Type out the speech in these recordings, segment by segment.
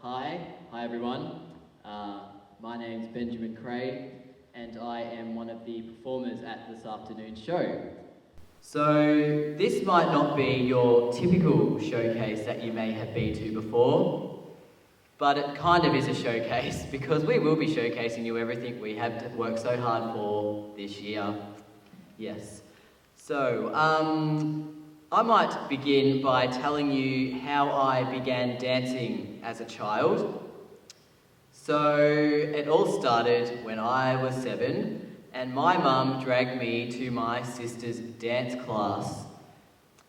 Hi everyone. My name's Benjamin Cray, and I am one of the performers at this afternoon's show. So this might not be your typical showcase that you may have been to before, but it kind of is a showcase because we will be showcasing you everything we have worked so hard for this year. Yes. So, I might begin by telling you how I began dancing as a child. So, it all started when I was 7 and my mum dragged me to my sister's dance class.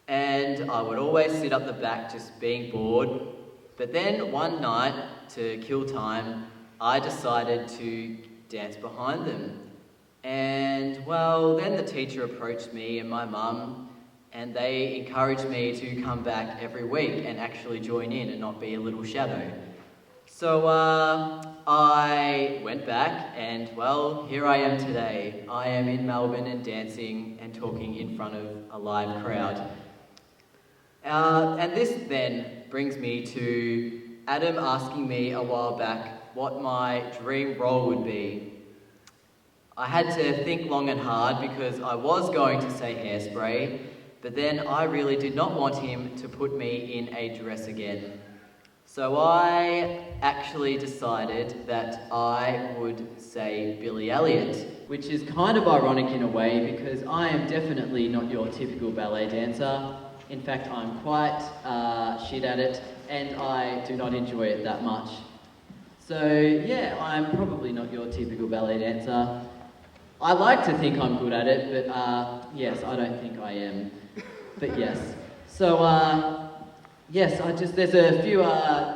And I would always sit up the back just being bored. But then one night, to kill time, I decided to dance behind them. And well, then the teacher approached me and my mum, and they encouraged me to come back every week and actually join in and not be a little shadow. So I went back and well, here I am today. I am in Melbourne and dancing and talking in front of a live crowd. And this then brings me to Adam asking me a while back what my dream role would be. I had to think long and hard because I was going to say Hairspray, but then I really did not want him to put me in a dress again. So I actually decided that I would say Billy Elliot, which is kind of ironic in a way because I am definitely not your typical ballet dancer. In fact, I'm quite shit at it and I do not enjoy it that much. So yeah, I'm probably not your typical ballet dancer. I like to think I'm good at it, but yes, I don't think I am. But yes. So yes, there's a few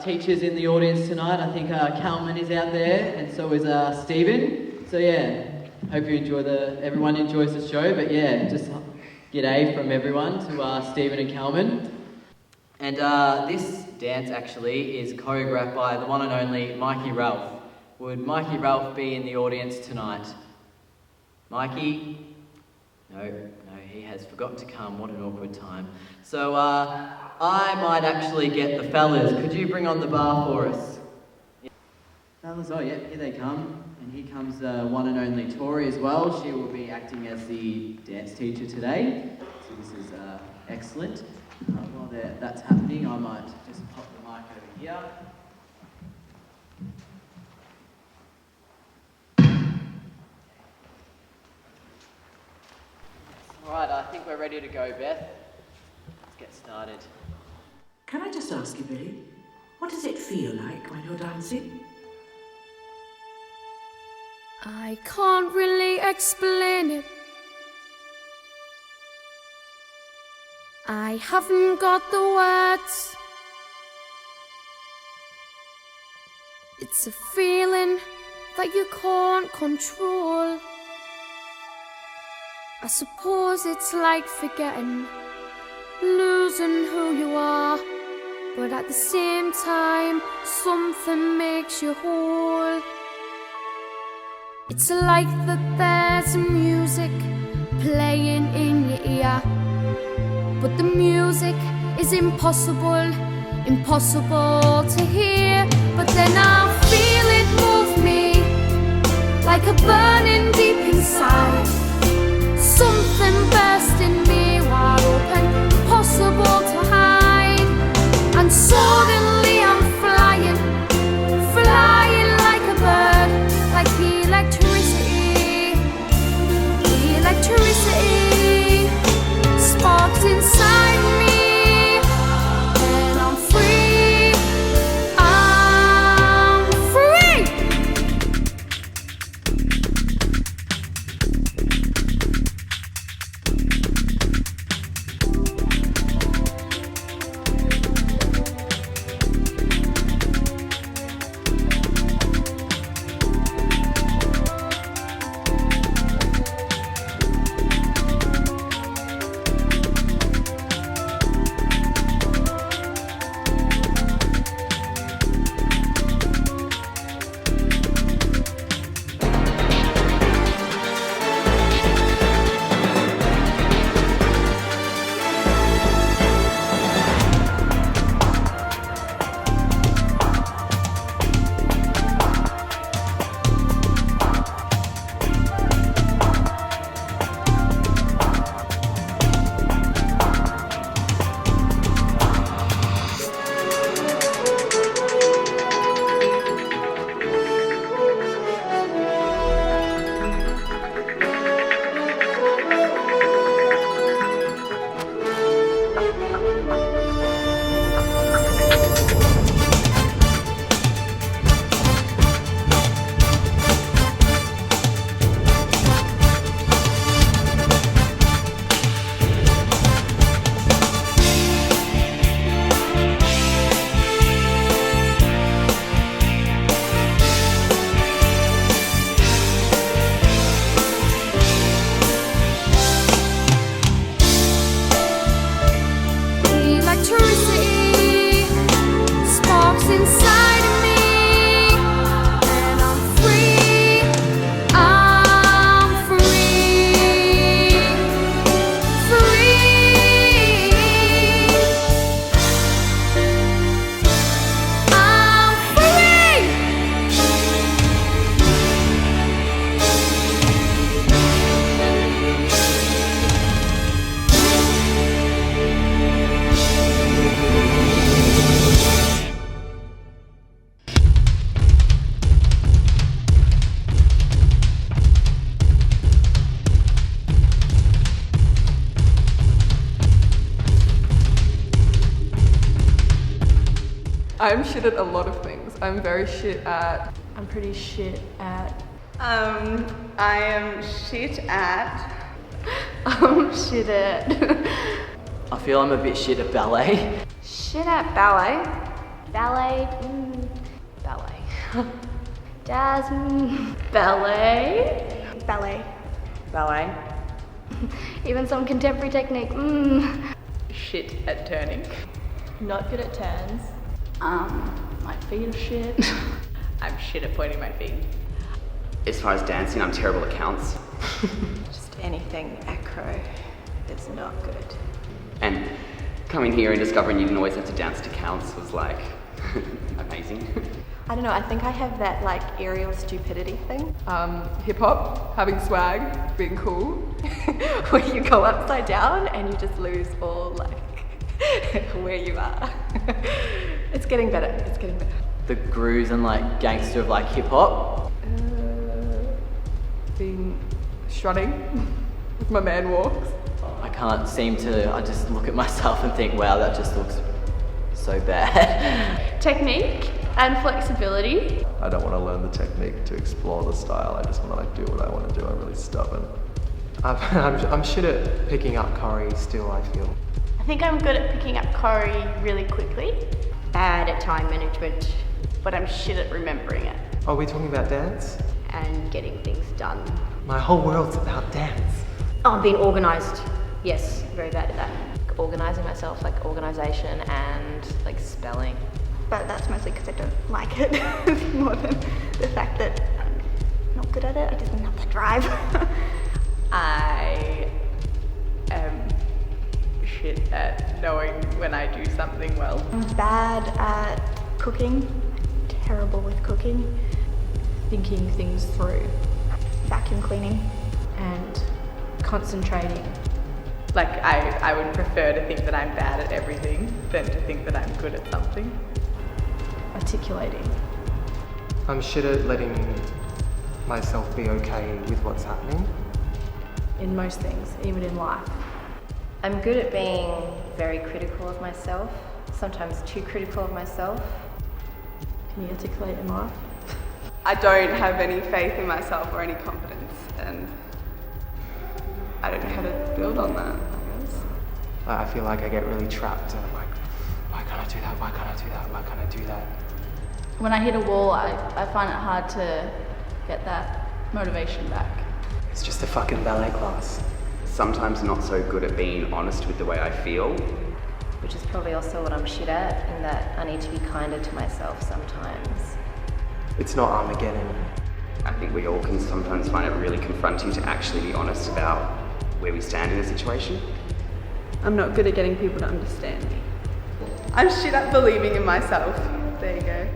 teachers in the audience tonight. I think Calman is out there, and so is Stephen. So yeah, hope everyone enjoys the show. But yeah, just g'day from everyone to Stephen and Calman. And this dance actually is choreographed by the one and only Mikey Ralph. Would Mikey Ralph be in the audience tonight? Mikey? No, he has forgotten to come. What an awkward time. So I might actually get the fellas. Could you bring on the bar for us? Yeah. Fellas, oh yeah, here they come. And here comes one and only Tori as well. She will be acting as the dance teacher today. So this is excellent. While that's happening, I might just pop the mic over here. Alright, I think we're ready to go, Beth. Let's get started. Can I just ask you, Billy, what does it feel like when you're dancing? I can't really explain it. I haven't got the words. It's a feeling that you can't control. I suppose it's like forgetting, losing who you are, but at the same time, something makes you whole. It's like that there's music playing in your ear, but the music is impossible to hear. But then I feel it move me, like a burning deep inside. Something burst in me wide open, impossible to hide. And suddenly I'm flying like a bird, like electricity sparks inside me, and I'm free, I'm free. I'm shit at a lot of things. I'm very shit at... I'm pretty shit at... I am shit at... shit at... I feel I'm a bit shit at ballet. Shit at ballet. Ballet. Ballet. Jazz. Ballet. ballet. Ballet. Even some contemporary technique. Shit at turning. Not good at turns. My feet are shit. I'm shit at pointing my feet. As far as dancing, I'm terrible at counts. Just anything acro is not good. And coming here and discovering you didn't always have to dance to counts was like amazing. I don't know, I think I have that like Ariel stupidity thing. Hip hop, having swag, being cool. Where you go upside down and you just lose all like where you are. It's getting better, it's getting better. The grooves and like gangster of like hip hop. Being strutting with my man walks. I can't seem to, I just look at myself and think, wow, that just looks so bad. Technique and flexibility. I don't want to learn the technique to explore the style. I just want to like do what I want to do. I'm really stubborn. I'm shit at picking up choreo still, I feel. I think I'm good at picking up choreo really quickly. Bad at time management, but I'm shit at remembering it Are we talking about dance? and getting things done. My whole world's about dance. Oh, being organised. Yes, very bad at that. Organising myself, like organisation and like spelling. But that's mostly because I don't like it more than the fact that I'm not good at it. I just don't have the drive. I am shit at knowing when I do something well. I'm bad at cooking. Terrible with cooking. Thinking things through Vacuum cleaning. and concentrating. Like I would prefer to think that I'm bad at everything than to think that I'm good at something. Articulating. I'm shit at letting myself be okay with what's happening. In most things, even in life. I'm good at being very critical of myself, sometimes too critical of myself. Can you articulate in life? I don't have any faith in myself or any confidence, and I don't know how to build on that, I guess. I feel like I get really trapped and I'm like, why can't I do that? Why can't I do that? Why can't I do that? When I hit a wall, I find it hard to get that motivation back. It's just a fucking ballet class. Sometimes not so good at being honest with the way I feel. Which is probably also what I'm shit at, in that I need to be kinder to myself sometimes. It's not Armageddon. I think we all can sometimes find it really confronting to actually be honest about where we stand in a situation. I'm not good at getting people to understand me. I'm shit at believing in myself. There you go.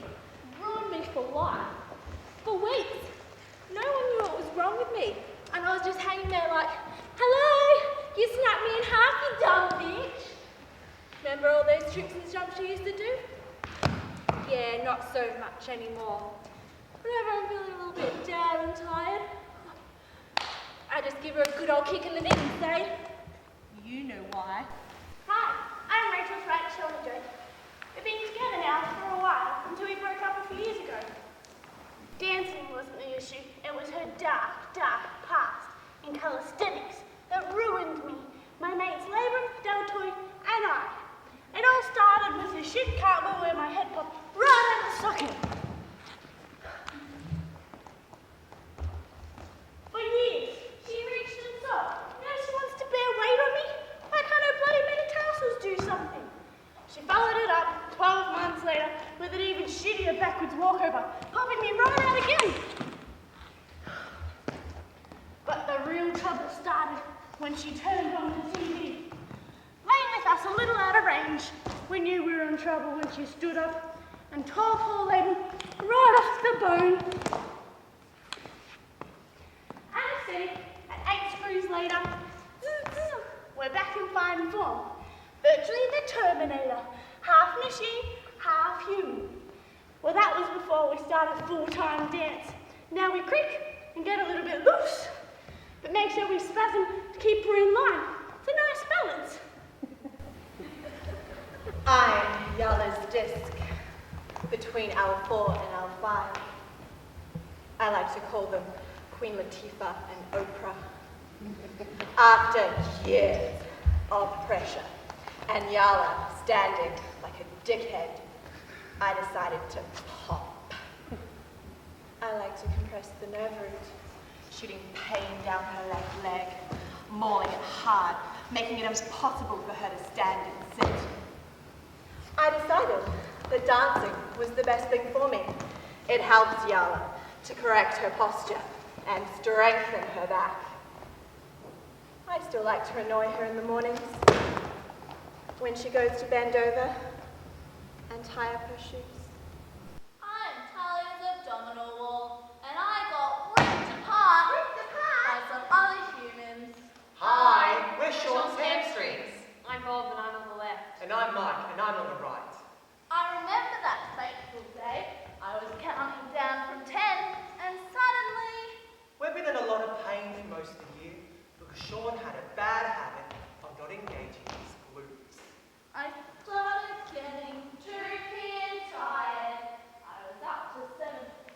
me. Ruined me for life. For weeks. No one knew what was wrong with me. And I was just hanging there like, hello, you snapped me in half, you dumb bitch. Remember all those tricks and jumps she used to do? Yeah, not so much anymore. Whenever I'm feeling a little bit down and tired, I just give her a good old kick in the knee and say, you know why. Hi, I'm Rachel's right shoulder joint. We've been together now for a while, until we broke up a few years ago. Dancing wasn't the issue, it was her dark, dark past in calisthenics that ruined me, my mates Labram, Deltoy, and I. It all started with a shit cartwheel where my head popped right out of the socket. For years, she reached and saw, now she wants to bear weight on me. Why can't her bloody metatarsals do something? She followed it up 12 months later with an even shittier backwards walkover, popping me right out again. But the real trouble started when she turned on the TV. Laying with us a little out of range, we knew we were in trouble when she stood up and tore poor Layden right off the bone. Anesthetic, and 8 screws later, we're back in fine form. Virtually the Terminator, half machine, half human. Well, that was before we started full-time dance. Now we crick and get a little bit loose, but make sure we spasm to keep her in line. It's a nice balance. I'm Yala's disc between L4 and L5. I like to call them Queen Latifah and Oprah. After years of pressure and Yala standing like a dickhead, I decided to pop. I like to compress the nerve root, shooting pain down her left leg, mauling it hard, making it impossible for her to stand and sit. I decided that dancing was the best thing for me. It helped Yala to correct her posture and strengthen her back. I still like to annoy her in the mornings when she goes to bend over and tie up her shoes. I'm Talia's abdominal wall, and I got ripped apart by some other humans. Hi, we're Sean's hamstrings. I'm Rob and I'm on the left. And I'm Mike, and I'm on the right. I remember that fateful day. I was counting down from 10, and suddenly... We've been in a lot of pain for most of the year because Sean had a bad habit of not engaging his glutes. I started getting droopy and tired. I was up to 7,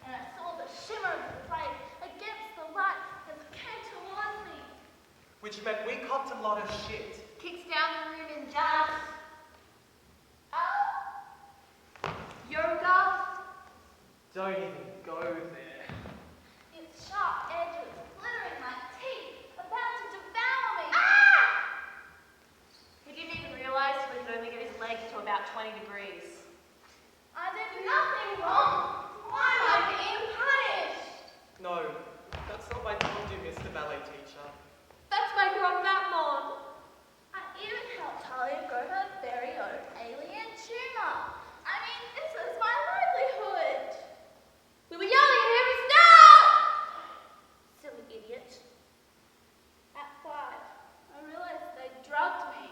and I saw the shimmer of the flame against the light as it came towards me. Which meant we copped a lot of shit. Kicks down the room in jazz. Yoga. Don't even go there. Its sharp edges glittering like teeth, about to devour me. He didn't even realise he could only get his legs to about 20 degrees. I did nothing wrong. Why am I being punished? No, that's not my Tondu, Mr. Ballet teacher. That's my grombat-mon. I even helped Talia grow her very own alien tumour. I mean, this is my livelihood. We were yelling at him, stop! Silly idiot. At 5, I realised they drugged me.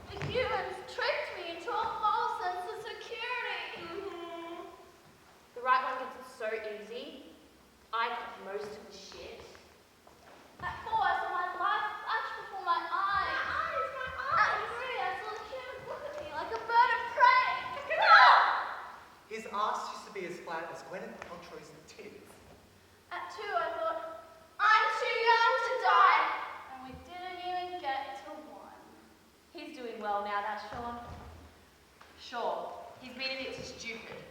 The humans tricked me into a false sense of security. The right one gets it so easy. I got most of the shit. At 4, I saw my life flash before my eyes. At 3, I saw the humans look at me like a bird of prey. His ass used to be as flat as Gwyneth Paltrow's tits. At 2, I thought, I'm too young to die. And we didn't even get to 1. He's doing well now, that Sean. Sure, he's been a bit stupid.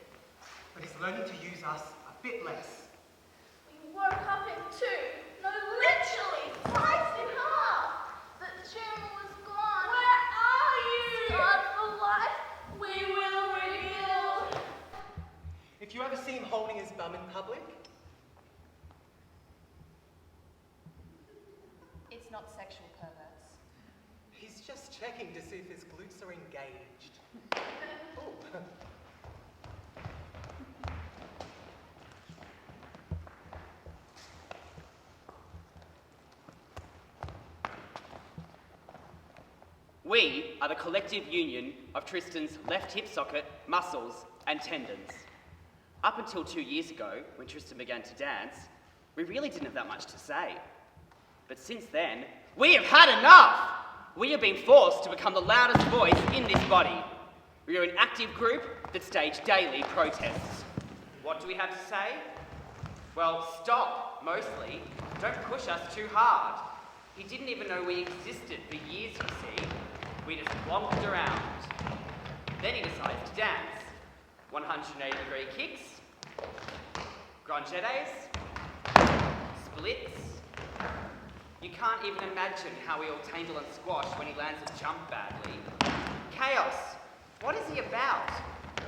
But he's learning to use us a bit less. We woke up in 2. No, literally, sliced in half. The tumor was gone. Where are you? Scarred for life. We will rebuild. If you ever see him holding his bum in public, It's not sexual perverts. he's just checking to see if his glutes are engaged. Oh. We are the collective union of Tristan's left hip socket, muscles, and tendons. Up until 2 years ago, when Tristan began to dance, we really didn't have that much to say. But since then, we have had enough! We have been forced to become the loudest voice in this body. We are an active group that stage daily protests. What do we have to say? Well, stop, mostly. Don't push us too hard. He didn't even know we existed for years, you see. We just plonked around. Then he decides to dance. 180-degree kicks, grangettes, splits. You can't even imagine how we all tangle and squash when he lands a jump badly. Chaos. What is he about?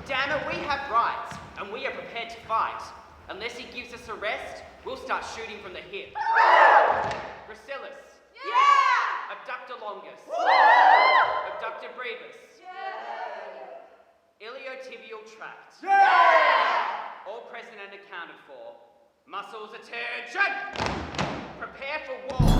Damn it, we have rights, and we are prepared to fight. Unless he gives us a rest, we'll start shooting from the hip. Gracilis. Yeah! Abductor longus. Woo! Abductor brevis. Yeah! Iliotibial tract. Yeah! All present and accounted for. Muscles attention! Prepare for war.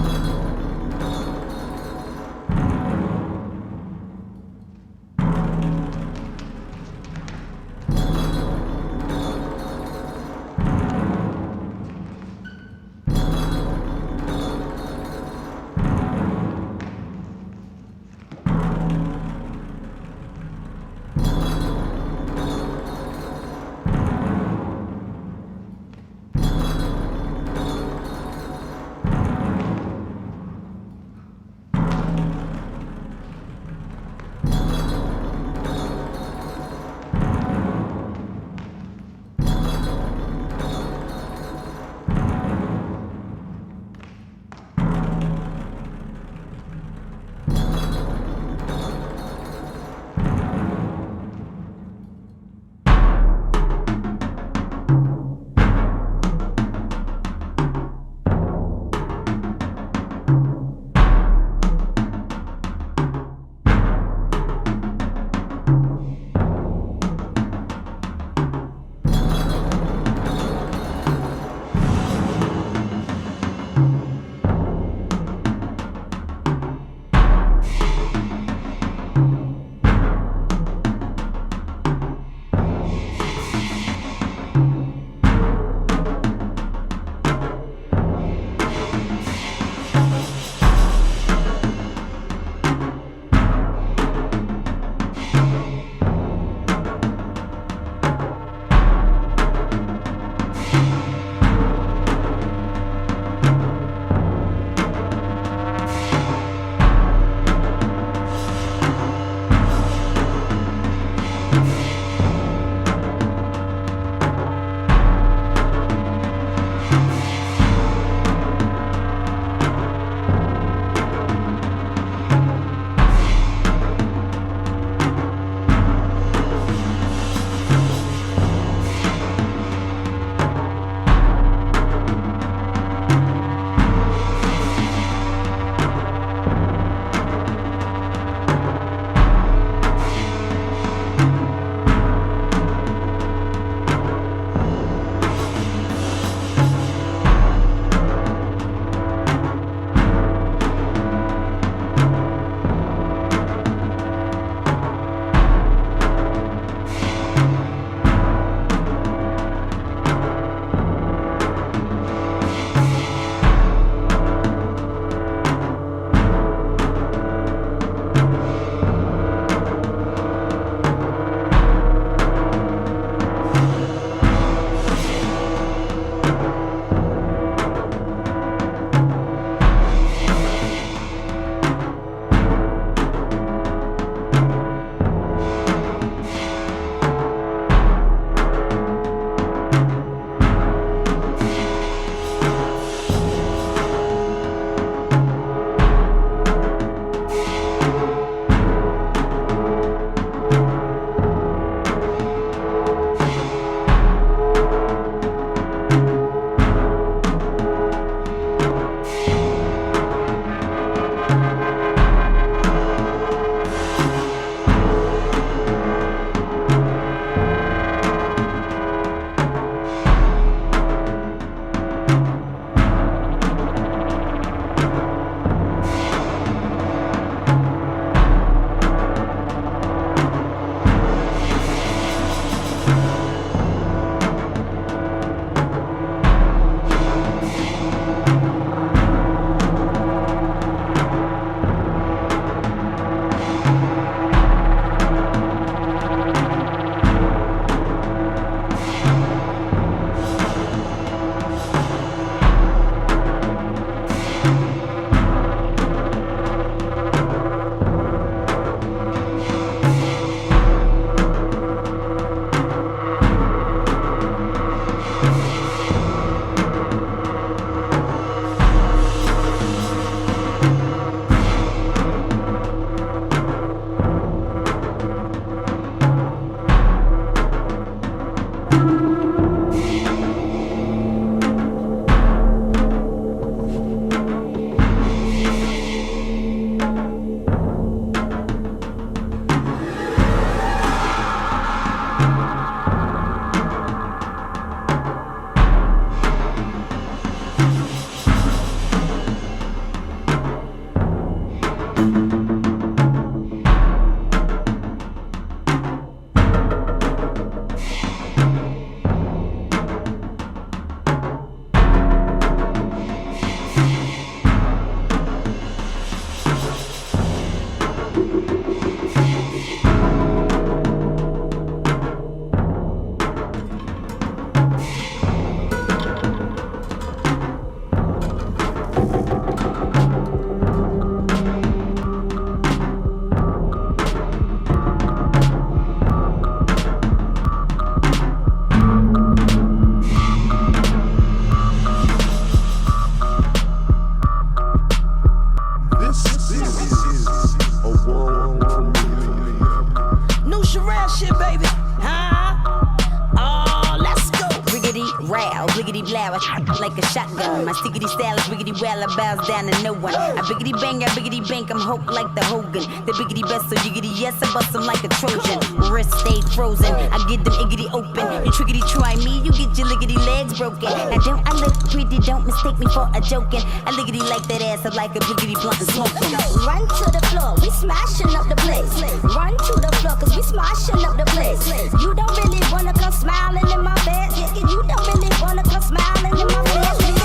Like a shotgun, my stickity style is riggedy well, I bows down to no one. I biggity bang, I biggity bank, I'm hope like the Hogan. The biggity best, so yiggity yes, I bust them like a Trojan. Wrist stay frozen, I get them iggity open. You trickity try me, you get your liggity legs broken. Now don't I look pretty, don't mistake me for a joking. I liggity like that ass, I like a biggity blunt and smoking. Run to the floor, we smashing up the place. Run to the floor, cause we smashing up the place. You don't really wanna come smiling in my face. You don't really wanna come smiling in my face.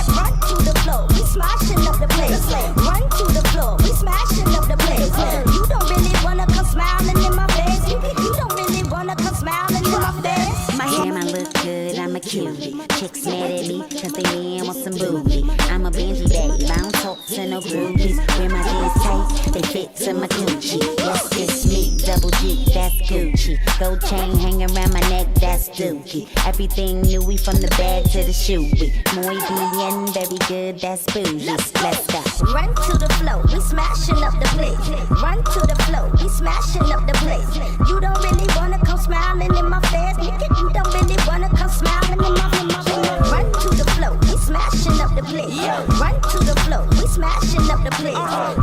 Run to the floor, we smashing up the place. Run to the floor, we smashing up the place. You don't really wanna come smiling in my face. You don't really wanna come smiling in my face. My hair might look good, I'm a cutie. Chicks mad at me, cause they man want some booty. I'm a Benji babe, I don't talk to no groupies. Wear my jeans tight, they fit to my Gucci. Yes, it's me, double G, that's Gucci. Gold chain hang around my neck, that's Dookie. Everything Louis from the bag to the shoey. Muy bien, very good, that's bougie. Let's go. Run to the floor, we smashing up the place. Run to the floor, we smashing up the place. You don't really wanna come smiling in my face. You don't really wanna come smiling in my face. Run to the floor, we smashing up the place. Run to the floor, we smashing up the place.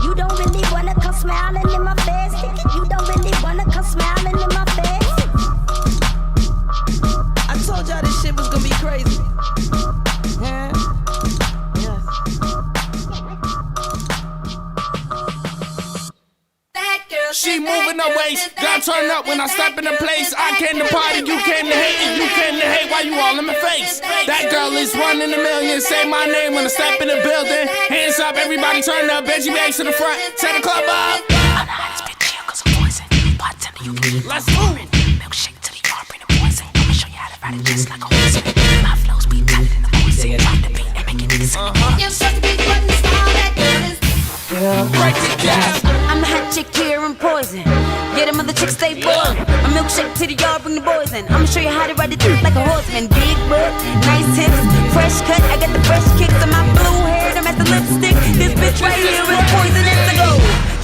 You don't really wanna come smiling in my face. You don't really wanna come smiling in my face. I told y'all this shit was gonna be crazy. Yeah. She moving her waist, got turn up when I step in the place. I came to party, you came to hate, and you came to hate while you all in my face. That girl is one in a million, say my name when I step in the building. Hands up, everybody turn up, Benji bags to the front, set the club up. Let's move. Milkshake to the yard, bring the boys in. I'ma show you how to ride it just like a horse. My flows be tighter than the voice. Drop the beat and make it niggas sing. You're such a big button style that is. Break the gas. I'm the hot chick here in Poison. Yeah, them other chicks stay boring. A milkshake to the yard, bring the boys in. I'ma show you how to ride the dick like a horseman. Big butt, nice hips, fresh cut. I got the fresh kicks on my blue hair. I'm at the lipstick. This bitch right here is poisonous to go.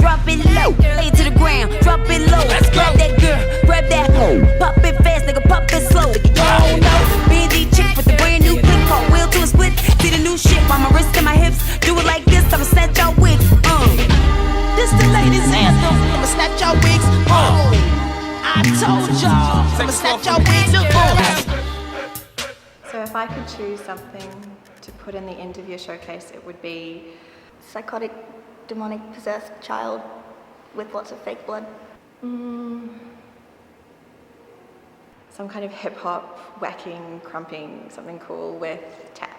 Drop it low, lay it to the ground. Drop it low. Grab that girl, grab that hoe. Pop it fast, nigga, pop it slow. Oh no, busy chick with the brand new clip. Call wheel to a split. See the new shit on my wrist and my hips. Do it like this, I'ma snatch y'all wigs. This the ladies' anthem. I'ma snatch y'all wigs. I told y'all. I'ma snatch y'all wigs. So if I could choose something to put in the interview showcase, it would be psychotic, demonic, possessed child with lots of fake blood. Some kind of hip hop, whacking, crumping, something cool with tap.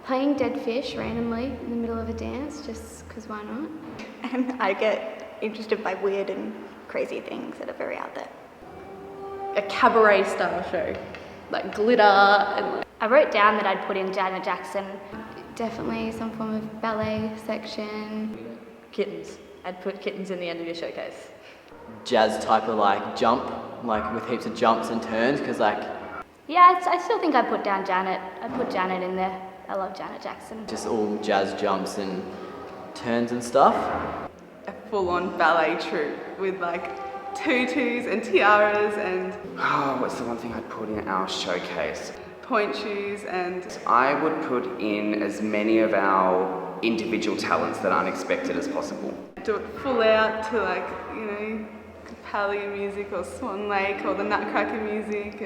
Playing dead fish randomly in the middle of a dance, just because why not? And I get interested by weird and crazy things that are very out there. A cabaret style show, like glitter and like... I wrote down that I'd put in Janet Jackson. Definitely some form of ballet section. Kittens. I'd put kittens in the end of your showcase. Jazz type of like jump, like with heaps of jumps and turns, because like... Yeah, I still think I'd put down Janet. I'd put Janet in there. I love Janet Jackson. Just all jazz jumps and turns and stuff. A full-on ballet troupe with like tutus and tiaras and What's the one thing I'd put in our showcase? point shoes and... I would put in as many of our individual talents that aren't expected as possible. Do it full out to like, you know, Capelli music or Swan Lake or the Nutcracker music.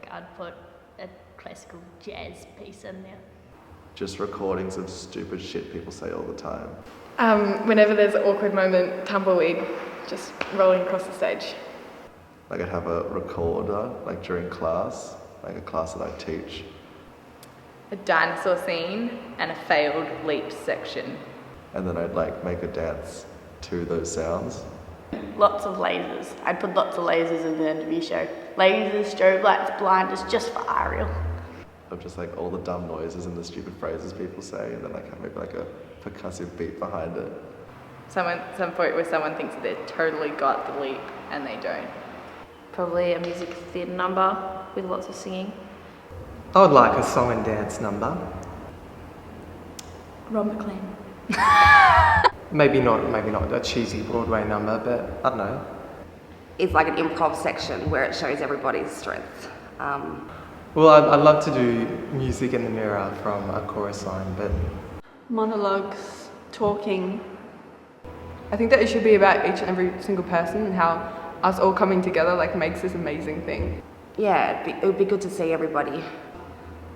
I'd put a classical jazz piece in there. Just recordings of stupid shit people say all the time. Whenever there's an awkward moment, tumbleweed, just rolling across the stage. Like I'd have a recorder, like during class, like a class that I teach. A dinosaur scene and a failed leap section. And then I'd like make a dance to those sounds. Lots of lasers. I'd put lots of lasers in the interview show. Lasers, strobe lights, blinders, just for Ariel. Of just like all the dumb noises and the stupid phrases people say, and then like have maybe like a percussive beat behind it. Some point where someone thinks that they've totally got the leap and they don't. Probably a music theatre number with lots of singing. I would like a song and dance number. Ron McLean. Maybe not a cheesy Broadway number, but I don't know. It's like an improv section where it shows everybody's strengths. Well, I'd love to do music in the mirror from a chorus line, but... Monologues, talking. I think that it should be about each and every single person and how us all coming together like makes this amazing thing. Yeah, it would be good to see everybody.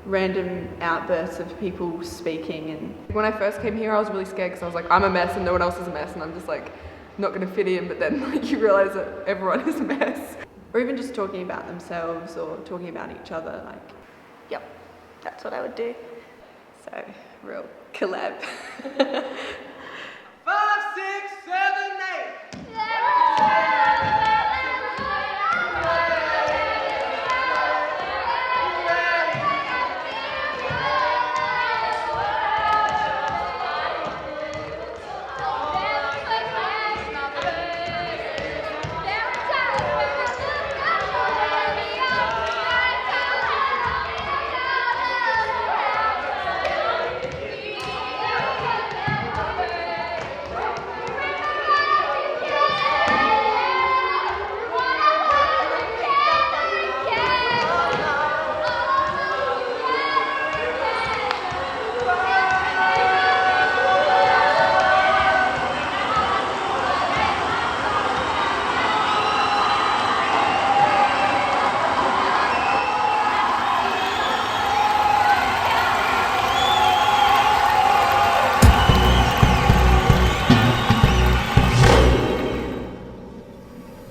Random outbursts of people speaking, and when I first came here I was really scared because I was like, I'm a mess and no one else is a mess and I'm just like not going to fit in, but then like you realise that everyone is a mess. Or even just talking about themselves or talking about each other, like. Yep, that's what I would do. So, real collab. 5, 6, 7, 8.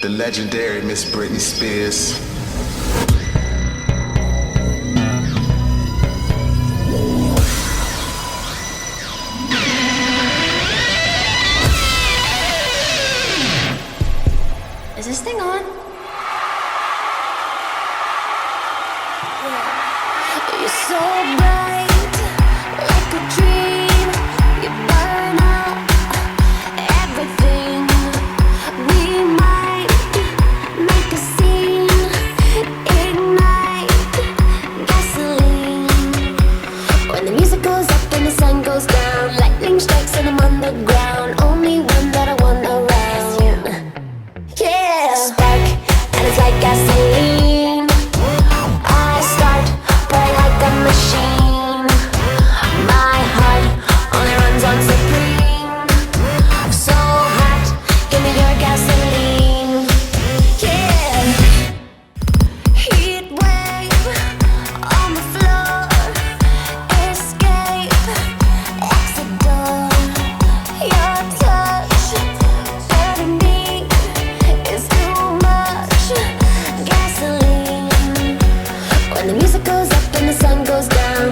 The legendary Miss Britney Spears. Is this thing on? You're so bright, like a dream. You burn up everything. We might make a scene, ignite gasoline. When the music goes up and the sun goes down, lightning strikes and I'm underground. Only one that I want around. Yeah, spark, and it's like gasoline. I start burning like a machine. My heart only runs on supreme. So hot, give me your gasoline. Yeah, heat wave on the floor. Escape, exit door. Your touch, burning me is too much gasoline. When the music goes up and the sun goes down,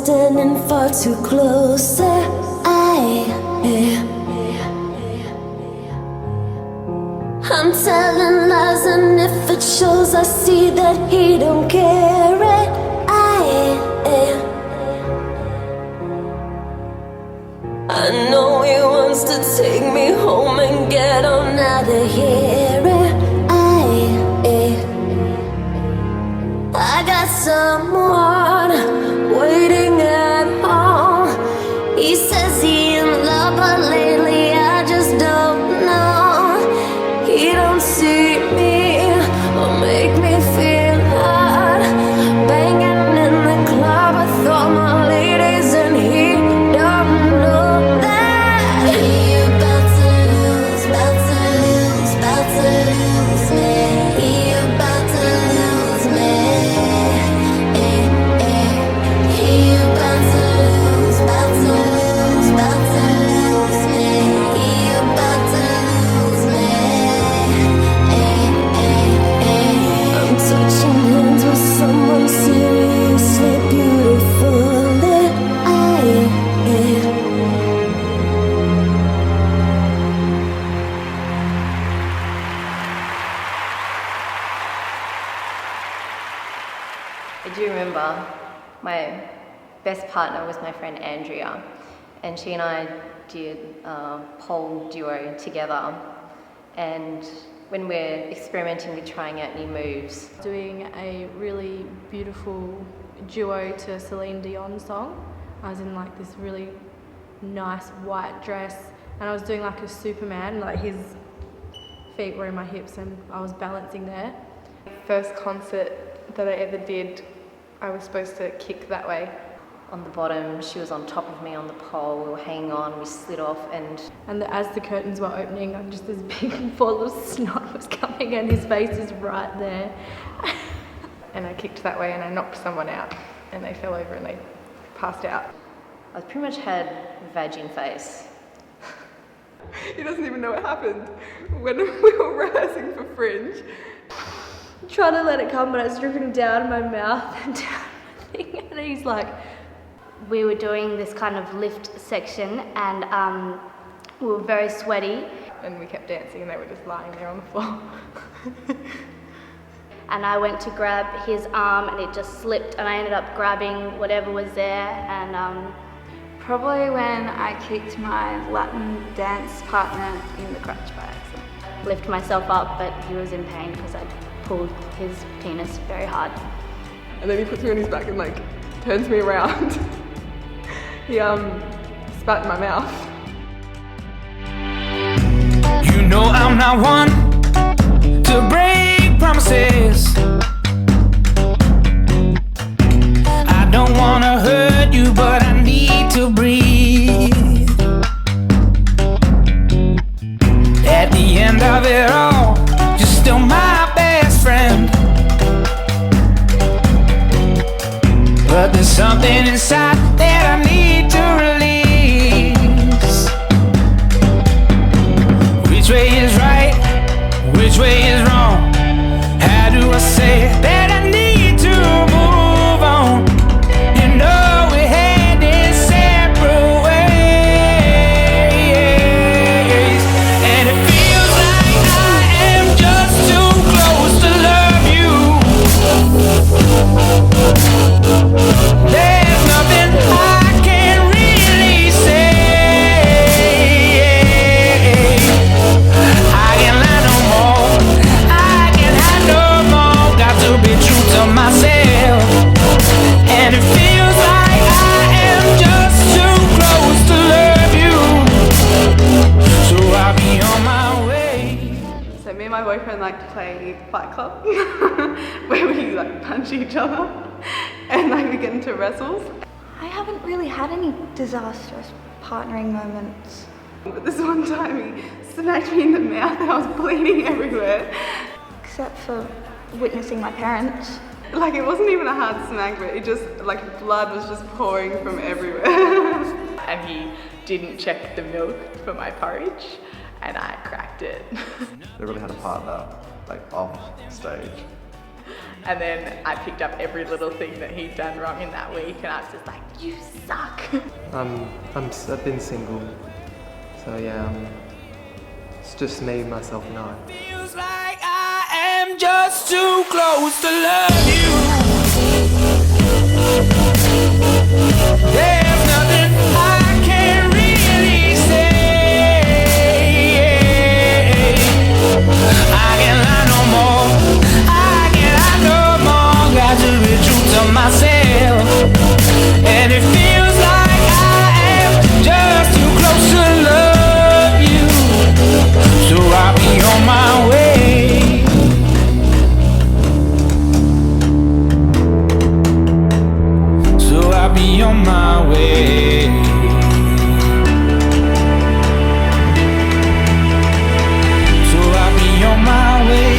standing far too close. I'm telling lies, and if it shows, I see that he don't care. I know he wants to take me home and get on out of here. I got someone waiting at home. He says he in love, but lately I just don't know. He don't see me or make me feel hard. Banging in the club with all my ladies, and he don't know that he about to lose, about to lose, about to lose me. He about to lose me. He about to lose, about to lose, about to lose me. He about to lose me. I'm touching hands with someone seriously beautiful. I do remember my best partner was my friend Andrea, and she and I did a pole duo together. And when we're experimenting with trying out new moves, Doing a really beautiful duo to Celine Dion song. I was in like this really nice white dress, and I was doing like a Superman, like his feet were in my hips and I was balancing there. First concert that I ever did, I was supposed to kick that way. on the bottom, she was on top of me on the pole, we were hanging on, we slid off, and as the curtains were opening, just this big ball of snot was coming and his face is right there. And I kicked that way and I knocked someone out and they fell over and they passed out. I pretty much had vagine face. He doesn't even know what happened. When we were rehearsing for Fringe, trying to let it come, but I was dripping down my mouth and down my thing, and he's like, we were doing this kind of lift section and we were very sweaty. And we kept dancing and they were just lying there on the floor. And I went to grab his arm and it just slipped and I ended up grabbing whatever was there and probably when I kicked my Latin dance partner in the crotch by accident. Lift myself up, but he was in pain because I pulled his penis very hard. And then he puts me on his back and like turns me around. He spat in my mouth. You know I'm not one to break promises. I don't wanna hurt you, but I need to breathe. At the end of it all, you're still my best friend. But there's something inside that I need to release. Which way is right? Which way is wrong? How do I say that I need to move on? You know we're heading separate ways, and it feels like I am just too close to love you. There's nothing I can really say. I can't lie no more. I can't hide no more. Got to be true to myself. And it feels like I am just too close to love you. So I'll be on my way. So me and my boyfriend like to play Fight Club, where we like punch each other and like we get into wrestles. I haven't really had any disastrous partnering moments. But this one time he smacked me in the mouth and I was bleeding everywhere. Except for witnessing my parents. Like it wasn't even a hard smack, but it just, like blood was just pouring from everywhere. And he didn't check the milk for my porridge and I cracked it. They really had a partner, like off stage, And then I picked up every little thing that he'd done wrong in that week, and I was just like, you suck. I've been single, so yeah, it's just me, myself, and I. Feels like I am just too close to love you. There's nothing I can really say. I can't lie no more. I can't lie no more. Got to be true to myself. And it feels like I am just too close to love you. So I'll be on my way. So I'll be on my way. So I'll be on my way.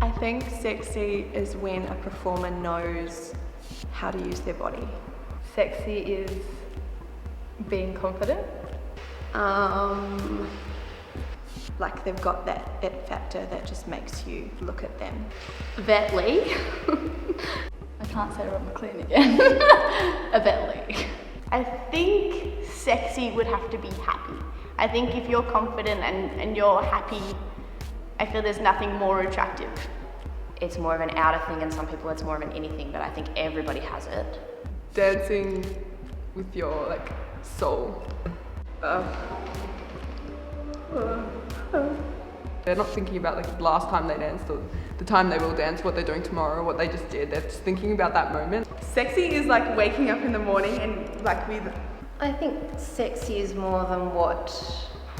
I think sexy is when a performer knows how to use their body. Sexy is being confident. Like they've got that it factor that just makes you look at them. Yvette Lee. I can't say Rob McLean again. Yvette Lee. I think sexy would have to be happy. I think if you're confident and you're happy, I feel there's nothing more attractive. It's more of an outer thing, and some people it's more of an inner thing, but I think everybody has it. Dancing with your like soul. Yeah, They're not thinking about like the last time they danced or the time they will dance, what they're doing tomorrow, what they just did. They're just thinking about that moment. Sexy is like waking up in the morning and like with... I think sexy is more than what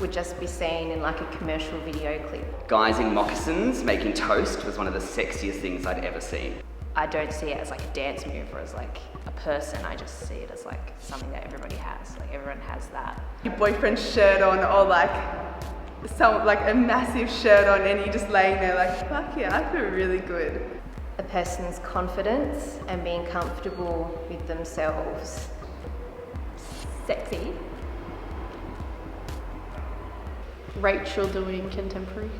would just be seen in like a commercial video clip. Guys in moccasins making toast was one of the sexiest things I'd ever seen. I don't see it as like a dance move or as like a person. I just see it as like something that everybody has. Like everyone has that. Your boyfriend's shirt on, or like a massive shirt on, and you're just laying there like, fuck yeah, I feel really good. A person's confidence and being comfortable with themselves. Sexy. Rachel doing contemporary.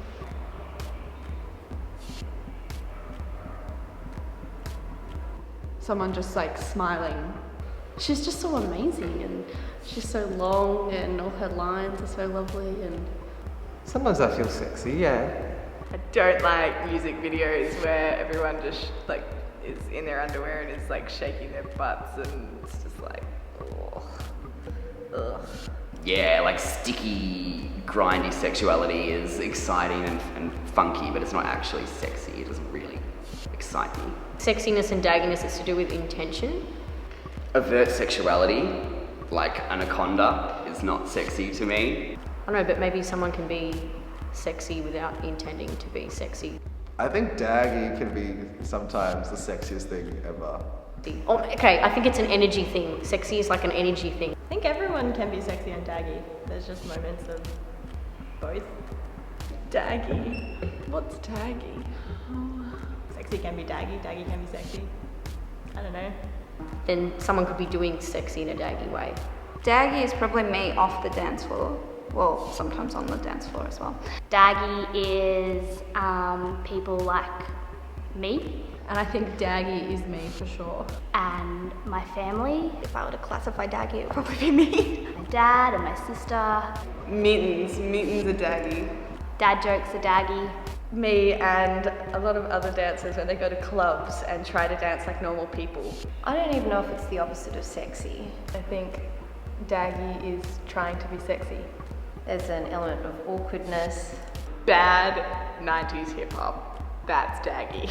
Someone just like smiling. She's just so amazing, and she's so long, and all her lines are so lovely. And sometimes I feel sexy, yeah. I don't like music videos where everyone just like is in their underwear and is like shaking their butts, and it's just like, ugh. Yeah, like sticky, grindy sexuality is exciting and funky, but it's not actually sexy. It doesn't really excite me. Sexiness and dagginess is to do with intention. Overt sexuality, like anaconda, is not sexy to me. I don't know, but maybe someone can be sexy without intending to be sexy. I think daggy can be sometimes the sexiest thing ever. Oh, okay, I think it's an energy thing. Sexy is like an energy thing. I think everyone can be sexy and daggy. There's just moments of both. Daggy. What's daggy? Sexy can be daggy, daggy can be sexy. I don't know. Then someone could be doing sexy in a daggy way. Daggy is probably me off the dance floor. Well, sometimes on the dance floor as well. Daggy is people like me. And I think daggy is me for sure. And my family. If I were to classify daggy, it would probably be me. My dad and my sister. Mittens are daggy. Dad jokes are daggy. Me and a lot of other dancers when they go to clubs and try to dance like normal people. I don't even know if it's the opposite of sexy. I think daggy is trying to be sexy. There's an element of awkwardness. Bad 90s hip hop. That's daggy.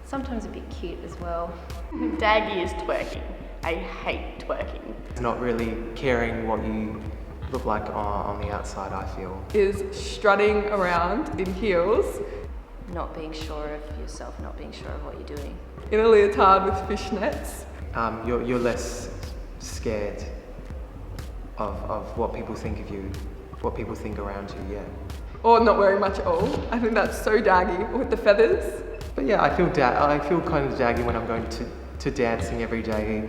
Sometimes a bit cute as well. Daggy is twerking. I hate twerking. Not really caring what you look like on the outside, I feel. Is strutting around in heels. Not being sure of yourself, not being sure of what you're doing. In a leotard with fishnets. You're less scared of what people think of you, what people think around you, yeah. Or not wearing much at all. I think that's so daggy, with the feathers. But yeah, I feel kind of daggy when I'm going to dancing every day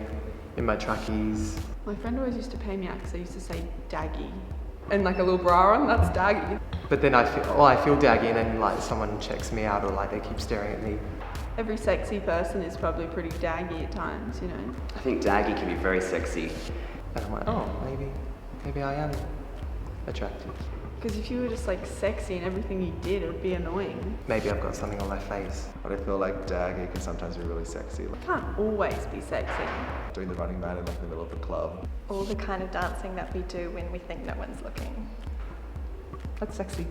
in my trackies. My friend always used to pay me out because I used to say daggy. And like a little bra on, that's daggy. But then I feel daggy, and then like someone checks me out or like they keep staring at me. Every sexy person is probably pretty daggy at times, you know. I think daggy can be very sexy. And I'm like, oh, maybe I am attractive. Because if you were just like sexy and everything you did, it would be annoying. Maybe I've got something on my face. But I feel like daggy can sometimes be really sexy. It can't always be sexy. Doing the running man in like the middle of the club. All the kind of dancing that we do when we think no one's looking. That's sexy.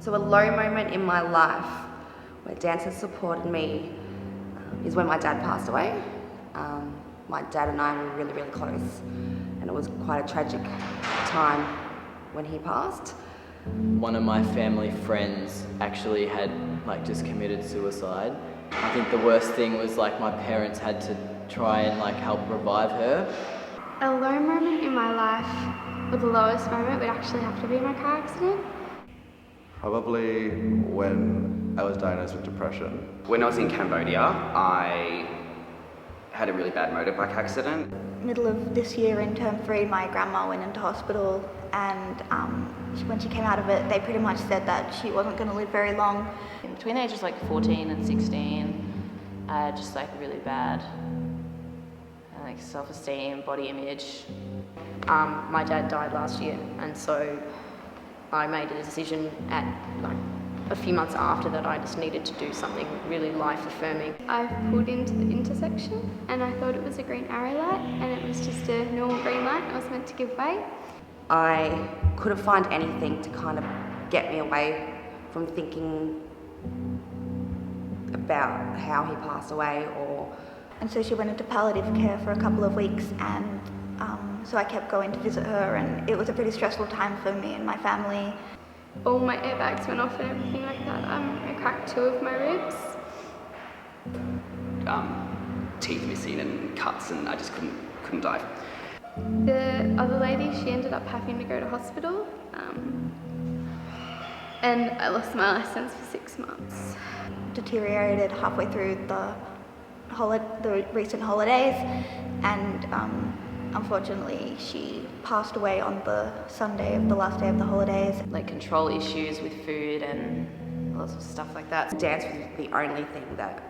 So a low moment in my life where dance has supported me is when my dad passed away. My dad and I were really, really close, and it was quite a tragic time when he passed. One of my family friends actually had just committed suicide. I think the worst thing was my parents had to try and help revive her. A low moment in my life, or the lowest moment, would actually have to be my car accident. Probably when I was diagnosed with depression. When I was in Cambodia, I had a really bad motorbike accident. Middle of this year in term 3, my grandma went into hospital, and when she came out of it, they pretty much said that she wasn't going to live very long. Between ages 14 and 16, I had just really bad self-esteem, body image. My dad died last year, and so I made a decision at a few months after that I just needed to do something really life-affirming. I pulled into the intersection and I thought it was a green arrow light, and it was just a normal green light. I was meant to give way. I couldn't find anything to kind of get me away from thinking about how he passed away. And so she went into palliative care for a couple of weeks, and so I kept going to visit her, and it was a pretty stressful time for me and my family. All my airbags went off and everything like that. I cracked 2 of my ribs. Teeth missing and cuts, and I just couldn't dive. The other lady, she ended up having to go to hospital, and I lost my license for 6 months. Deteriorated halfway through the recent holidays, and unfortunately she passed away on the Sunday of the last day of the holidays. Control issues with food and lots of stuff like that. Dance was the only thing that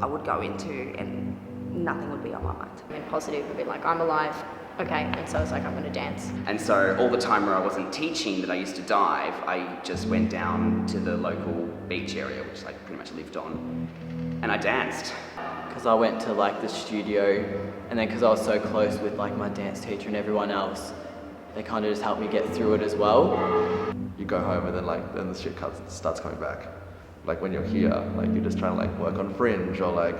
I would go into, and nothing would be on my mind. I mean, positive would be I'm alive, okay, and so it's I'm going to dance. And so all the time where I wasn't teaching that I used to dive, I just went down to the local beach area, which I pretty much lived on, and I danced. Because I went to the studio, and then because I was so close with my dance teacher and everyone else, they kind of just helped me get through it as well. You go home and then the shit starts coming back. When you're here, you're just trying to work on fringe or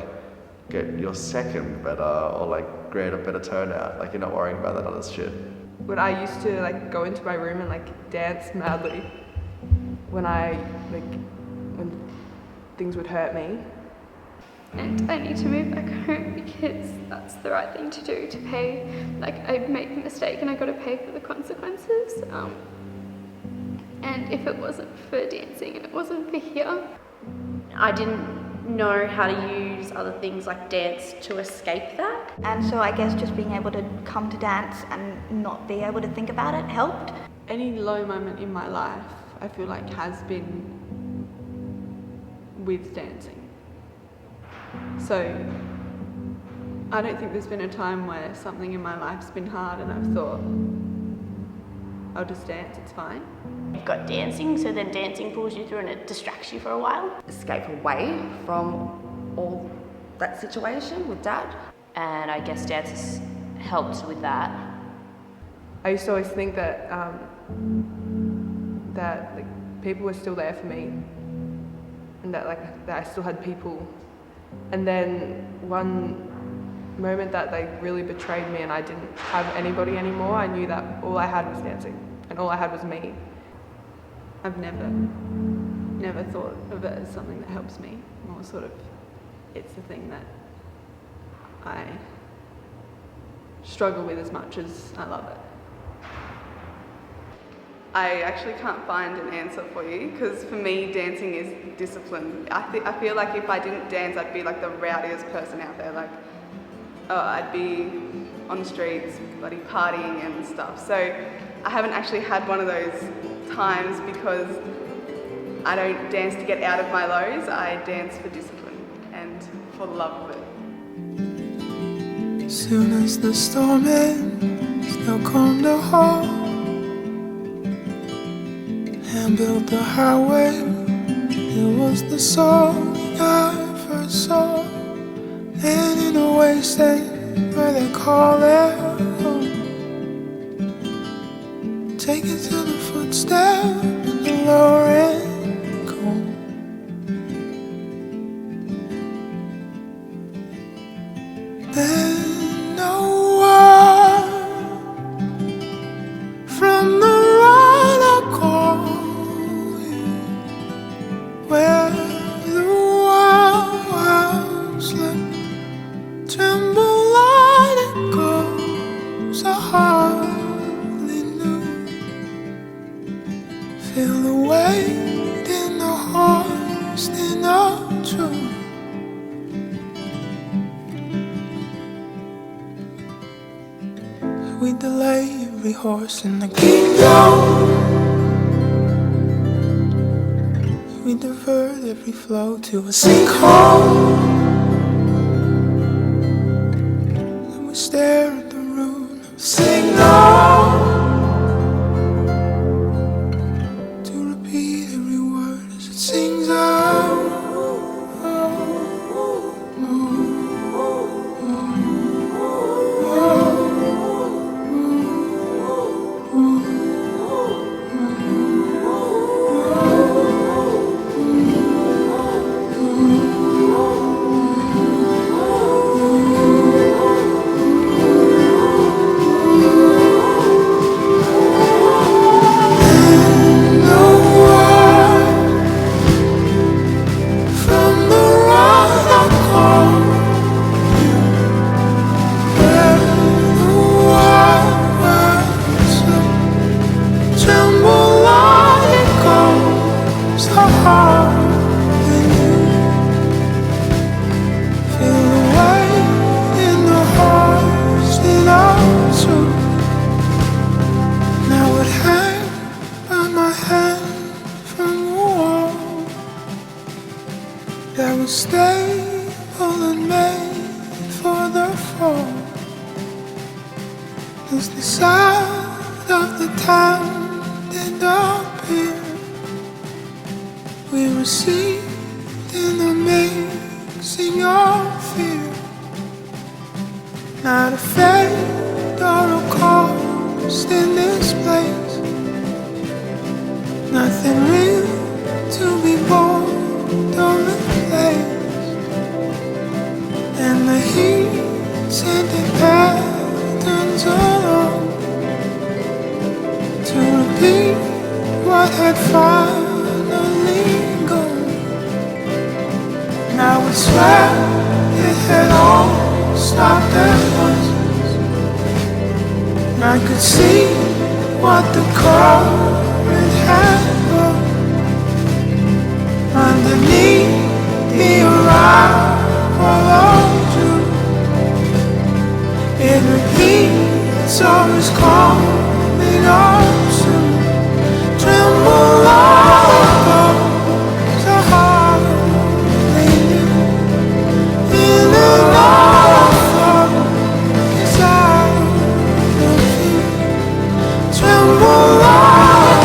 get your second better or grade a better turnout. You're not worrying about that other shit. But I used to go into my room and dance madly when when things would hurt me. And I need to move back home because that's the right thing to do, to pay. I made the mistake and I got to pay for the consequences. And if it wasn't for dancing and it wasn't for here, I didn't know how to use other things like dance to escape that. And so I guess just being able to come to dance and not be able to think about it helped. Any low moment in my life, I feel has been with dancing. So I don't think there's been a time where something in my life's been hard and I've thought, I'll just dance, it's fine. You've got dancing, so then dancing pulls you through and it distracts you for a while. Escape away from all that situation with Dad. And I guess dance has helped with that. I used to always think that people were still there for me, and that I still had people. And then one moment that they really betrayed me and I didn't have anybody anymore, I knew that all I had was dancing and all I had was me. I've never never thought of it as something that helps me. More sort of, it's the thing that I struggle with as much as I love it. I actually can't find an answer for you because for me dancing is discipline. I feel like if I didn't dance I'd be like the rowdiest person out there. Like I'd be on the streets bloody partying and stuff. So I haven't actually had one of those times because I don't dance to get out of my lows. I dance for discipline and for the love of it. Soon as the storm ends, they'll come to halt and build the highway. It was the song I first saw, and in a wasteland where they call it home. Take it to the footstep in the lower end comb. Then no one from the right I call where the wild slip tremble light it goes. I hardly knew. Feel the weight in the horse, they're not true. We delay every horse in the kingdom. We divert every flow to a sinkhole. And we stare at the rune of signal to repeat every word as it sings out. That was stable and made for the fall. As the side of the town did appear, we received in the mixing of fear. Not a fate or a cost in this place. Nothing real to be born or replaced. And the heat sending patterns along to repeat what had finally gone. Now we swear it had all stopped at once. And I could see what the current had brought underneath the arrival of June. It repeats, always coming up soon. Tremble like bones, a heart they knew. In and out of inside of you. Tremble like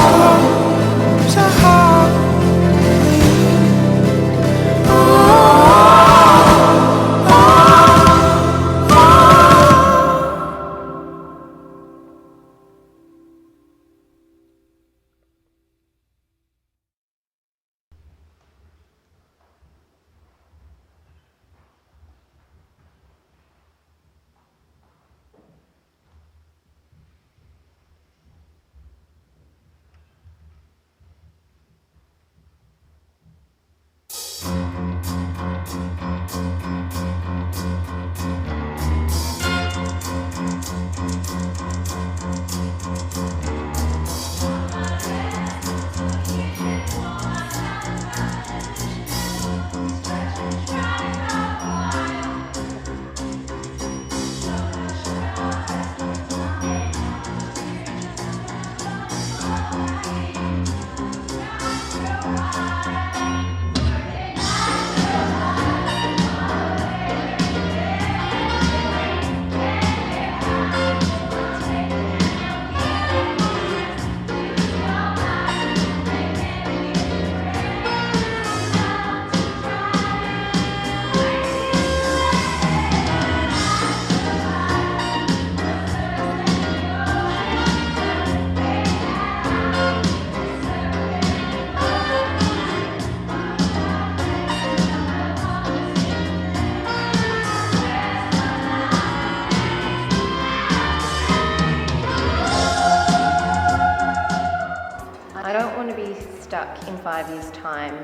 back in 5 years' time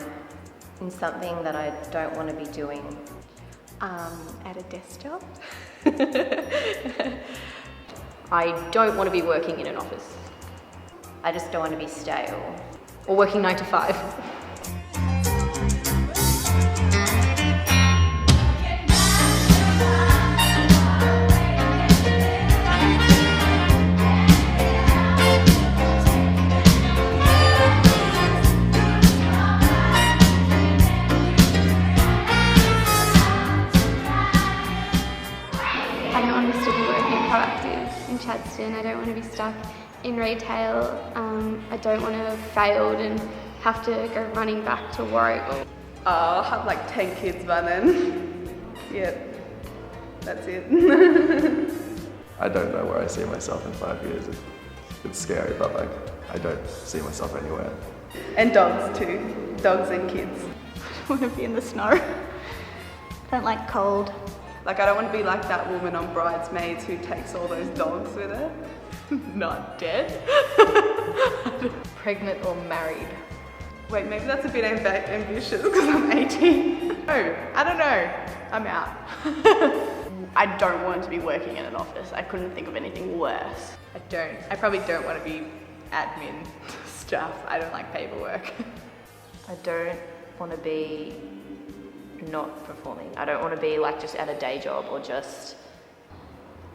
in something that I don't want to be doing? At a desk job. I don't want to be working in an office. I just don't want to be stale. Or working 9 to 5. I don't want to still be working proactive in Chadstone. I don't want to be stuck in retail. I don't want to have failed and have to go running back to work. I'll have like 10 kids by then. Yeah, that's it. I don't know where I see myself in 5 years. It's scary, but like, I don't see myself anywhere. And dogs too. Dogs and kids. I want to be in the snow. I don't like cold. Like, I don't want to be like that woman on Bridesmaids who takes all those dogs with her. Not dead. Pregnant or married. Wait, maybe that's a bit ambitious because I'm 18. Oh, I don't know. I'm out. I don't want to be working in an office. I couldn't think of anything worse. I probably don't want to be admin stuff. I don't like paperwork. I don't want to be not performing. I don't want to be like just at a day job or just...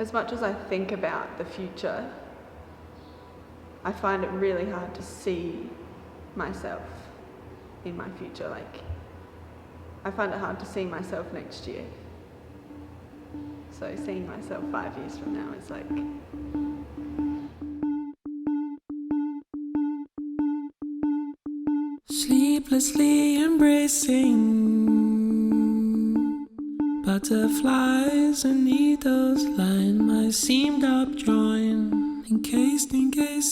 As much as I think about the future, I find it really hard to see myself in my future. Like, I find it hard to see myself next year. So seeing myself 5 years from now is like... Sleeplessly embracing butterflies and needles line my seamed up joint, in case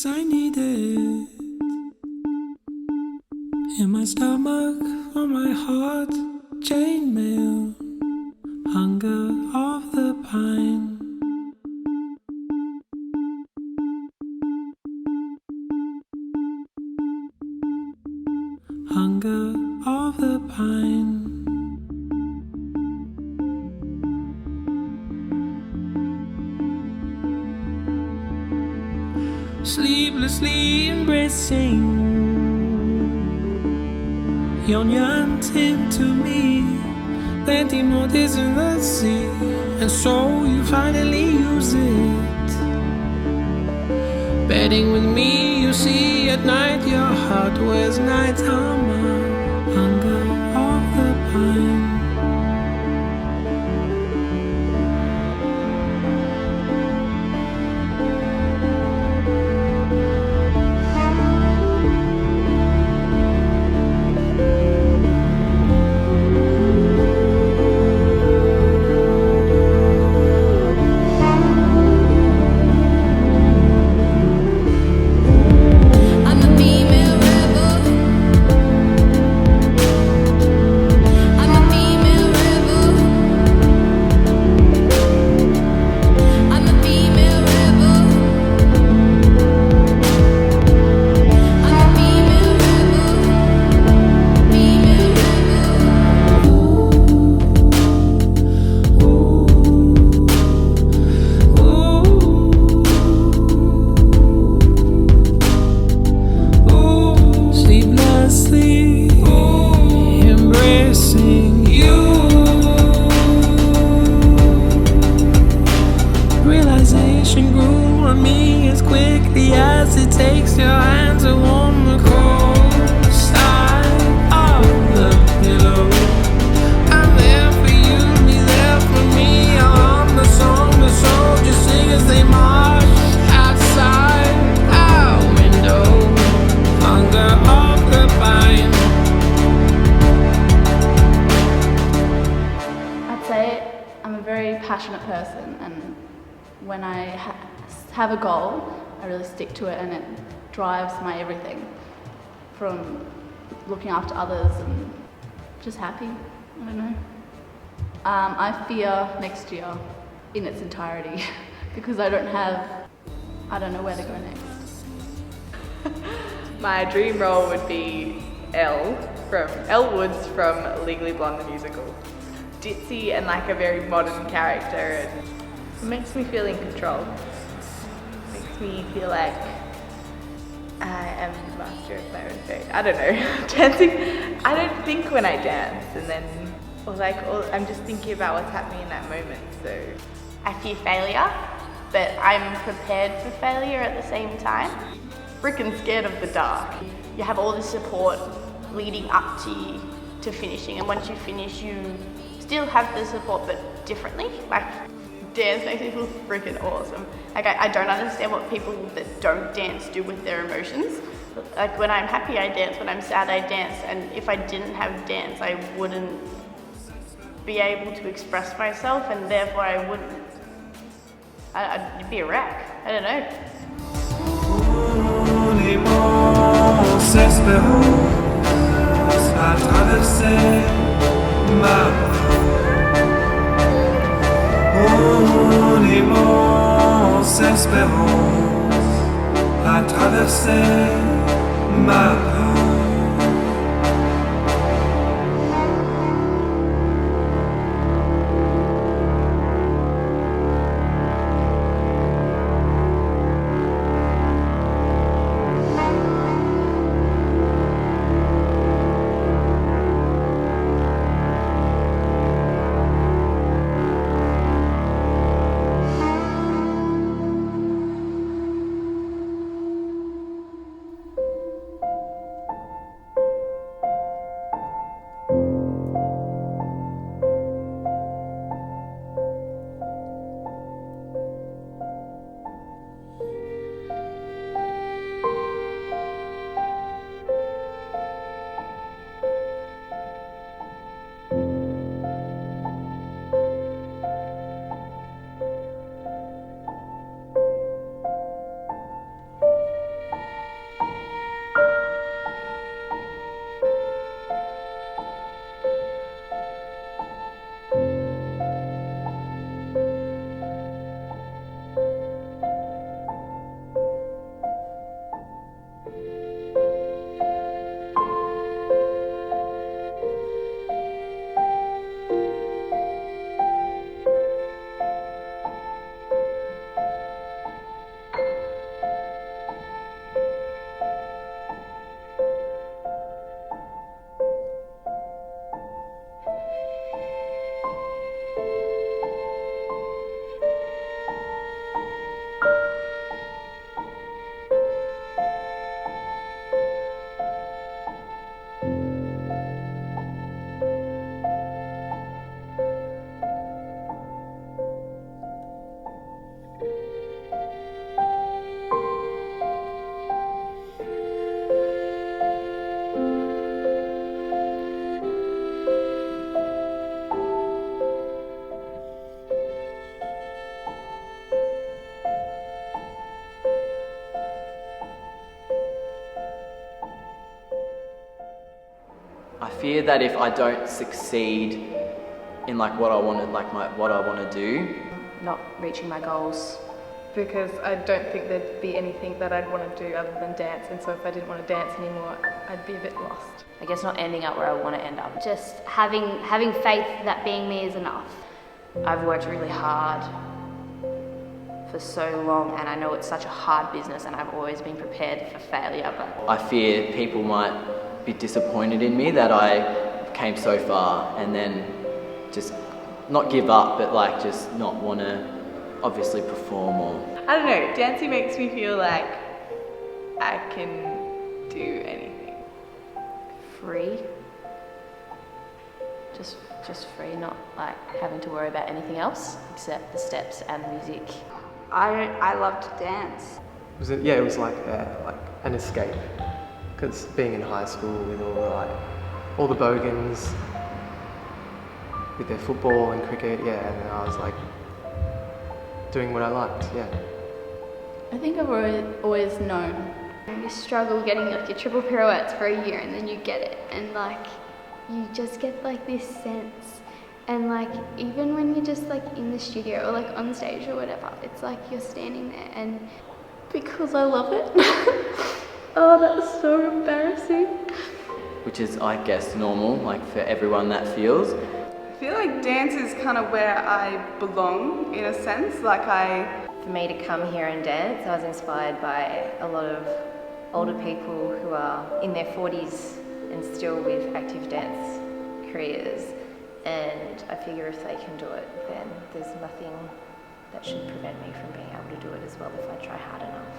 I need it. In my stomach, on my heart, chainmail, hunger of the pine. Hunger of the pine. Sleeplessly embracing your yearning to me, planting notice in the sea, and so you finally use it. Bedding with me, you see at night your heart wears night armor. Hunger of the pine. Passionate person, and when I have a goal, I really stick to it, and it drives my everything, from looking after others and just happy. I don't know. I fear next year in its entirety because I don't know where to go next. My dream role would be Elle Woods from Legally Blonde the musical. Ditzy and like a very modern character, and it makes me feel in control. Makes me feel like I am the master of my own fate. I don't know. Dancing, I don't think when I dance, and then I'm just thinking about what's happening in that moment. So I fear failure, but I'm prepared for failure at the same time. Freaking scared of the dark. You have all the support leading up to finishing, and once you finish, you still have the support, but differently. Like, dance makes me feel freaking awesome. Like, I don't understand what people that don't dance do with their emotions. Like, when I'm happy, I dance. When I'm sad, I dance. And if I didn't have dance, I wouldn't be able to express myself, and therefore I'd be a wreck. I don't know. à traverser ma peau. I fear that if I don't succeed in like what I want to do, not reaching my goals. Because I don't think there'd be anything that I'd want to do other than dance, and so if I didn't want to dance anymore, I'd be a bit lost. I guess not ending up where I want to end up. Just having faith that being me is enough. I've worked really hard for so long, and I know it's such a hard business, and I've always been prepared for failure. But I fear people might be disappointed in me that I came so far, and then just not give up, but like just not want to obviously perform or... I don't know, dancing makes me feel like I can do anything. Free. Just free, not like having to worry about anything else except the steps and music. I love to dance. It was like an escape, because being in high school with all the bogans, with their football and cricket, and then I was like doing what I liked, I think I've always known. You struggle getting like your triple pirouettes for a year, and then you get it, and like you just get like this sense, and like even when you're just like in the studio or like on stage or whatever, it's like you're standing there and because I love it. Oh, that's so embarrassing. which is, I guess, normal, like for everyone that feels. I feel like dance is kind of where I belong in a sense. For me to come here and dance, I was inspired by a lot of older people who are in their 40s and still with active dance careers. And I figure if they can do it, then there's nothing that should prevent me from being able to do it as well if I try hard enough.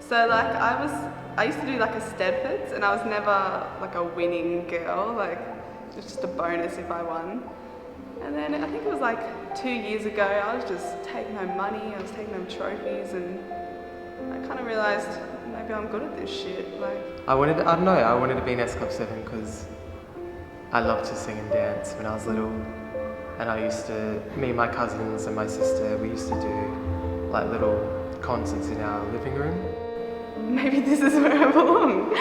So I used to do like a Stedfords, and I was never like a winning girl, like it was just a bonus if I won. And then I think it was like 2 years ago, I was just taking home money, I was taking home trophies, and I kind of realised maybe I'm good at this shit. I wanted to be in S Club 7 because I loved to sing and dance when I was little. And me and my cousins and my sister, we used to do like little concerts in our living room. Maybe this is where I belong.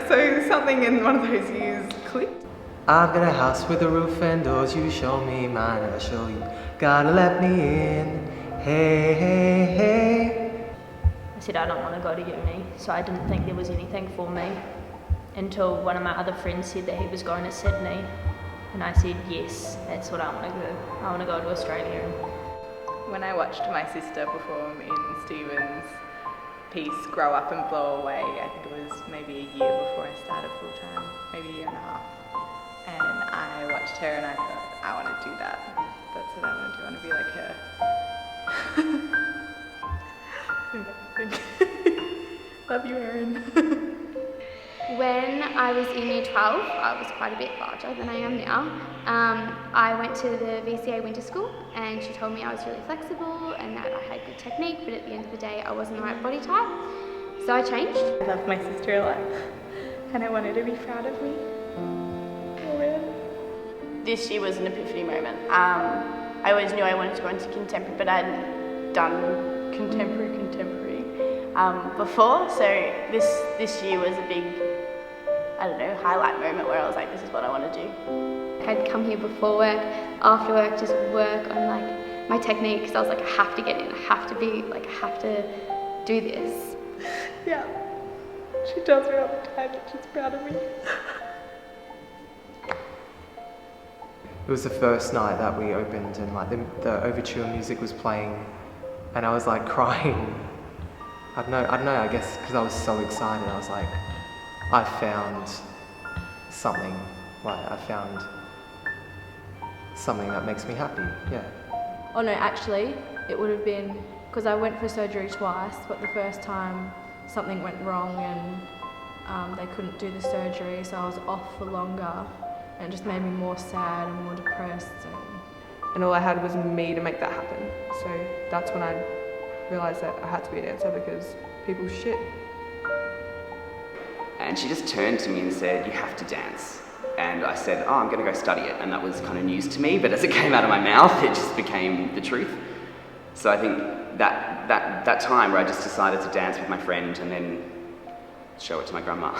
So something in one of those years clicked. I've got a house with a roof and doors, you show me mine and I show you. Gotta let me in, hey, hey, hey. I said I don't want to go to uni, so I didn't think there was anything for me until one of my other friends said that he was going to Sydney, and I said yes, that's what I want to do. I want to go to Australia. When I watched my sister perform in Stephen's piece Grow Up and Blow Away, I think it was maybe a year before I started full time, maybe a year and a half. And I watched her and I thought, I want to do that. That's what I want to do. I want to be like her. Love you, Erin. When I was in year 12, I was quite a bit larger than I am now. I went to the VCA winter school and she told me I was really flexible and that I had good technique, but at the end of the day I wasn't the right body type. So I changed. I love my sister a lot and I want her to be proud of me. This year was an epiphany moment. I always knew I wanted to go into contemporary, but I hadn't done contemporary before, so this year was a big, highlight moment where I was like, this is what I want to do. I'd come here before work, after work, just work on my technique, because I was like, I have to get in, I have to do this. Yeah, she tells me all the time that she's proud of me. It was the first night that we opened and the overture music was playing and I was like crying. I don't know, I guess because I was so excited. I was like, I found something. I found something that makes me happy, yeah. Oh no, actually, it would have been, because I went for surgery twice, but the first time something went wrong and they couldn't do the surgery, so I was off for longer. And it just made me more sad and more depressed. And all I had was me to make that happen. So that's when I realised that I had to be a dancer because people shit. And she just turned to me and said, "You have to dance." And I said, "Oh, I'm going to go study it." And that was kind of news to me, but as it came out of my mouth, it just became the truth. So I think that time where I just decided to dance with my friend and then show it to my grandma.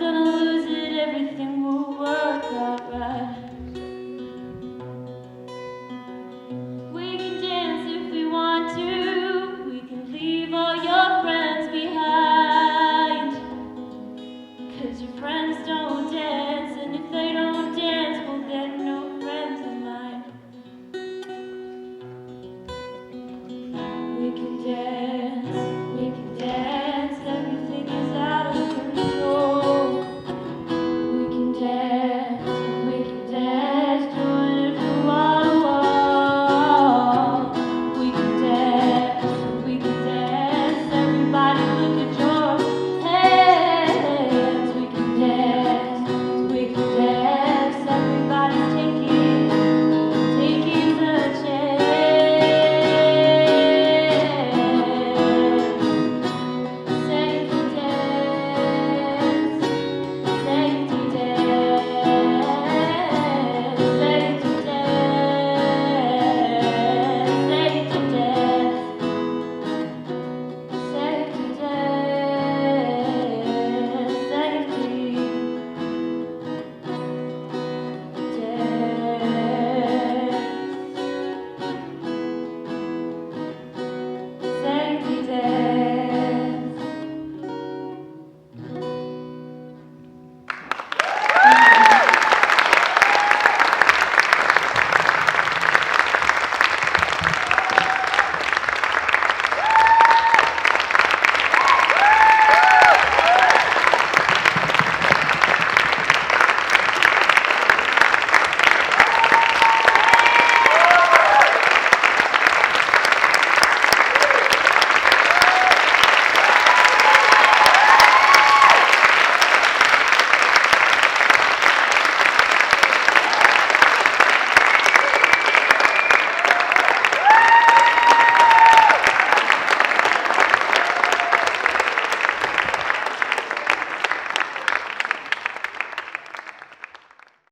gonna